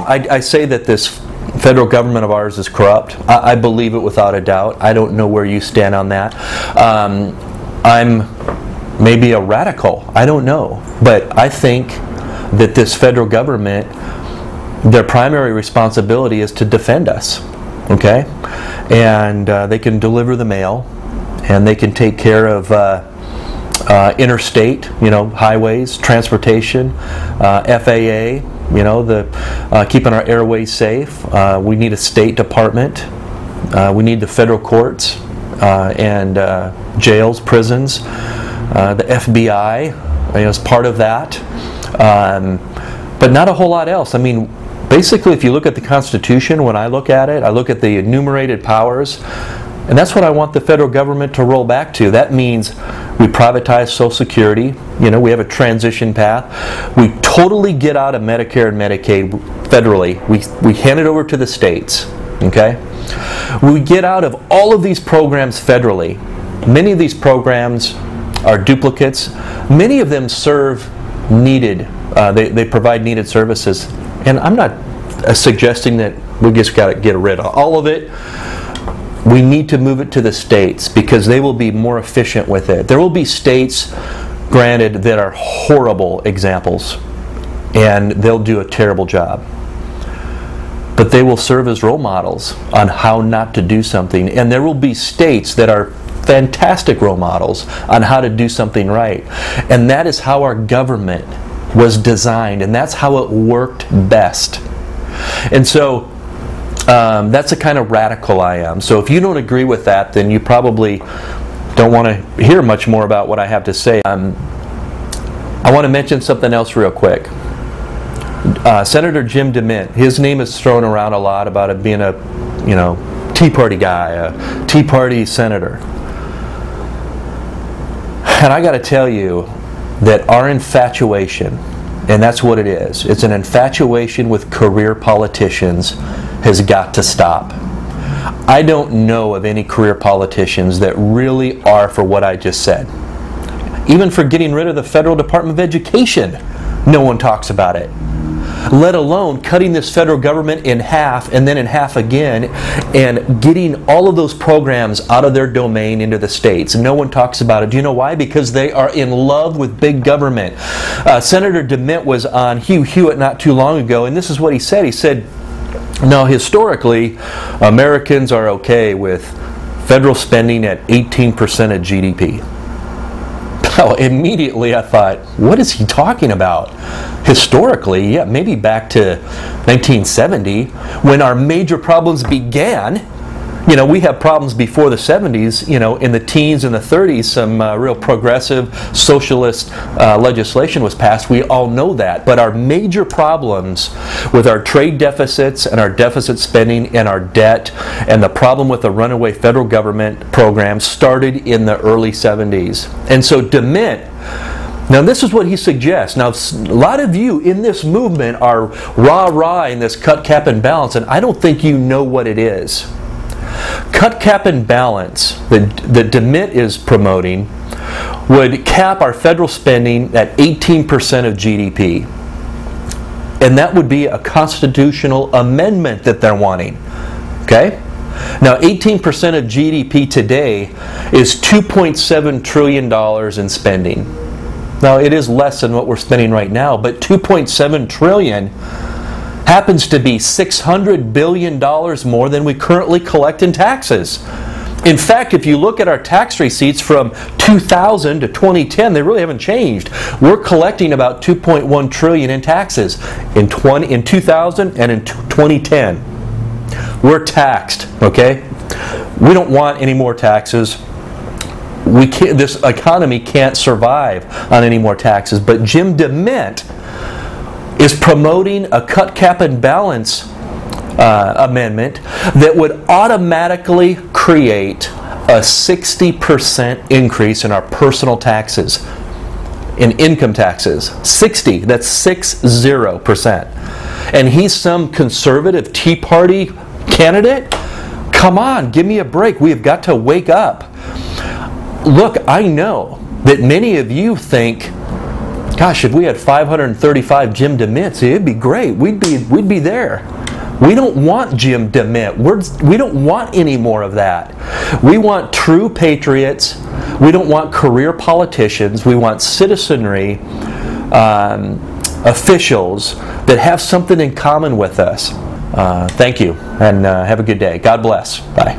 I say that this federal government of ours is corrupt. I believe it without a doubt. I don't know where you stand on that. I'm maybe a radical. I don't know. But I think that this federal government, their primary responsibility is to defend us. Okay? And they can deliver the mail, and they can take care of interstate, highways, transportation, FAA, keeping our airways safe. We need a State Department. We need the federal courts and jails, prisons. The FBI is part of that. But not a whole lot else. I mean, basically, if you look at the Constitution, when I look at it, I look at the enumerated powers, and that's what I want the federal government to roll back to. That means we privatize Social Security. We have a transition path. We totally get out of Medicare and Medicaid federally. We hand it over to the states. Okay? We get out of all of these programs federally. Many of these programs are duplicates. Many of them serve needed. They provide needed services. And I'm not suggesting that we just got to get rid of all of it. We need to move it to the states because they will be more efficient with it. There will be states, granted, that are horrible examples, and they'll do a terrible job. But they will serve as role models on how not to do something. And there will be states that are fantastic role models on how to do something right. And that is how our government was designed, and that's how it worked best. And so that's the kind of radical I am. So if you don't agree with that, then you probably don't want to hear much more about what I have to say. I want to mention something else real quick. Senator Jim DeMint, his name is thrown around a lot about it being a, Tea Party guy, a Tea Party senator. And I got to tell you that our infatuation, and that's what it is, it's an infatuation with career politicians, has got to stop. I don't know of any career politicians that really are for what I just said. Even for getting rid of the Federal Department of Education, no one talks about it. Let alone cutting this federal government in half and then in half again and getting all of those programs out of their domain into the states. No one talks about it. Do you know why? Because they are in love with big government. Senator DeMint was on Hugh Hewitt not too long ago, and this is what he said. He said, now historically, Americans are okay with federal spending at 18% of GDP. Well, immediately I thought, what is he talking about? Historically, yeah, maybe back to 1970, when our major problems began. We have problems before the 70s, in the teens and the 30s, some real progressive socialist legislation was passed. We all know that. But our major problems with our trade deficits and our deficit spending and our debt and the problem with the runaway federal government program started in the early 70s. And so DeMint, now this is what he suggests. Now a lot of you in this movement are rah-rah in this cut, cap, and balance, and I don't think you know what it is. Cut, cap, and balance that DeMint is promoting would cap our federal spending at 18% of GDP. And that would be a constitutional amendment that they're wanting. Okay? Now 18% of GDP today is $2.7 trillion in spending. Now it is less than what we're spending right now, but $2.7 trillion happens to be $600 billion more than we currently collect in taxes. In fact, if you look at our tax receipts from 2000 to 2010, they really haven't changed. We're collecting about $2.1 trillion in taxes in 2000 and in 2010. We're taxed, okay? We don't want any more taxes. This economy can't survive on any more taxes. But Jim DeMint is promoting a cut, cap, and balance amendment that would automatically create a 60% increase in our personal taxes, in income taxes. 60, that's 60%. And he's some conservative Tea Party candidate? Come on, give me a break. We have got to wake up. Look, I know that many of you think Gosh, if we had 535 Jim DeMints, it'd be great. We'd be there. We don't want Jim DeMint. We don't want any more of that. We want true patriots. We don't want career politicians. We want citizenry, officials that have something in common with us. Thank you, and have a good day. God bless. Bye.